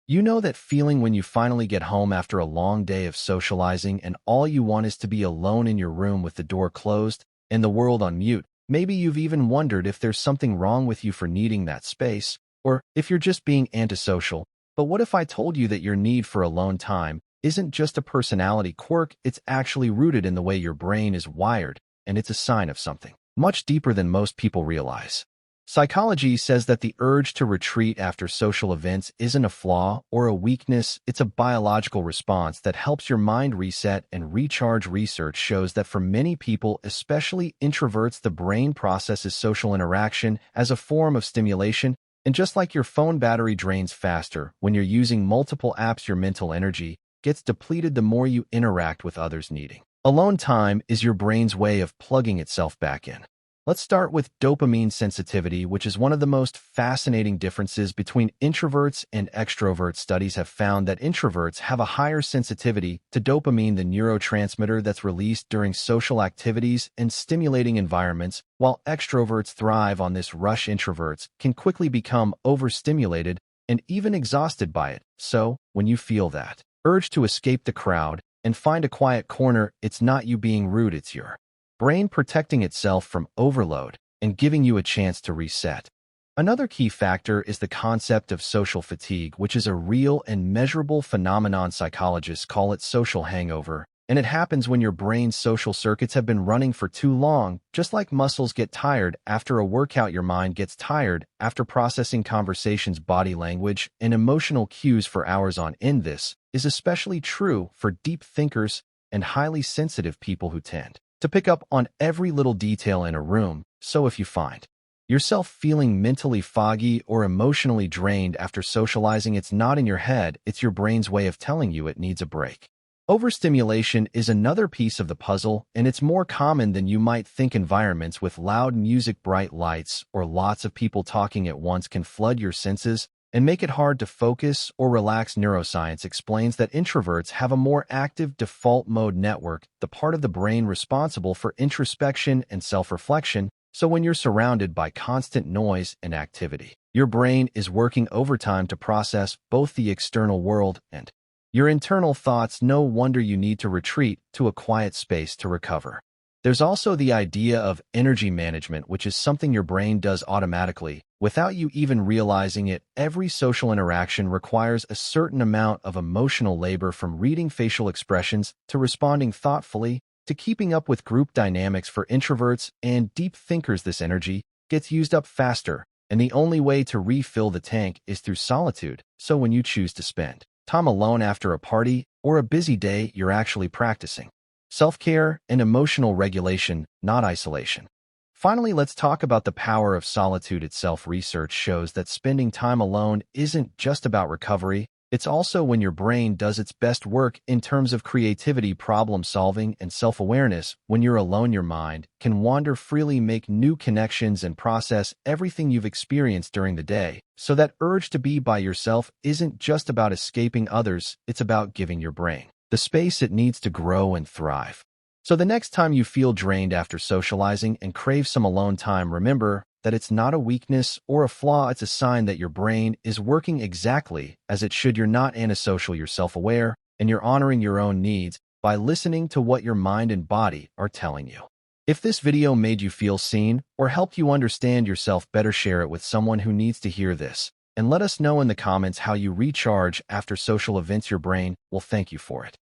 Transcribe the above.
You know that feeling when you finally get home after a long day of socializing and all you want is to be alone in your room with the door closed and the world on mute. Maybe you've even wondered if there's something wrong with you for needing that space, or if you're just being antisocial. But what if I told you that your need for alone time isn't just a personality quirk, it's actually rooted in the way your brain is wired, and it's a sign of something much deeper than most people realize. Psychology says that the urge to retreat after social events isn't a flaw or a weakness, it's a biological response that helps your mind reset and recharge. Research shows that for many people, especially introverts, the brain processes social interaction as a form of stimulation, and just like your phone battery drains faster when you're using multiple apps, your mental energy gets depleted the more you interact with others. Needing alone time is your brain's way of plugging itself back in. Let's start with dopamine sensitivity, which is one of the most fascinating differences between introverts and extroverts. Studies have found that introverts have a higher sensitivity to dopamine, the neurotransmitter that's released during social activities and stimulating environments, while extroverts thrive on this rush. Introverts can quickly become overstimulated and even exhausted by it. So, when you feel that urge to escape the crowd and find a quiet corner, it's not you being rude, it's your brain protecting itself from overload and giving you a chance to reset. Another key factor is the concept of social fatigue, which is a real and measurable phenomenon. Psychologists call it social hangover, and it happens when your brain's social circuits have been running for too long. Just like muscles get tired after a workout, your mind gets tired after processing conversations, body language, and emotional cues for hours on end. This is especially true for deep thinkers and highly sensitive people who tend to pick up on every little detail in a room. So if you find yourself feeling mentally foggy or emotionally drained after socializing, it's not in your head, it's your brain's way of telling you it needs a break. Overstimulation is another piece of the puzzle, and it's more common than you might think. Environments with loud music, bright lights, or lots of people talking at once can flood your senses and make it hard to focus or relax. Neuroscience explains that introverts have a more active default mode network, the part of the brain responsible for introspection and self-reflection. So when you're surrounded by constant noise and activity, your brain is working overtime to process both the external world and your internal thoughts. No wonder you need to retreat to a quiet space to recover. There's also the idea of energy management, which is something your brain does automatically without you even realizing it. Every social interaction requires a certain amount of emotional labor, from reading facial expressions to responding thoughtfully to keeping up with group dynamics. For introverts and deep thinkers, this energy gets used up faster, and the only way to refill the tank is through solitude. So when you choose to spend time alone after a party or a busy day, you're actually practicing self-care and emotional regulation, not isolation. Finally, let's talk about the power of solitude itself. Research shows that spending time alone isn't just about recovery, it's also when your brain does its best work in terms of creativity, problem-solving, and self-awareness. When you're alone, your mind can wander freely, make new connections, and process everything you've experienced during the day. So that urge to be by yourself isn't just about escaping others, it's about giving your brain the space it needs to grow and thrive. So the next time you feel drained after socializing and crave some alone time, remember that it's not a weakness or a flaw, it's a sign that your brain is working exactly as it should. You're not antisocial, you're self-aware, and you're honoring your own needs by listening to what your mind and body are telling you. If this video made you feel seen or helped you understand yourself better, share it with someone who needs to hear this. And let us know in the comments how you recharge after social events. Your brain will thank you for it.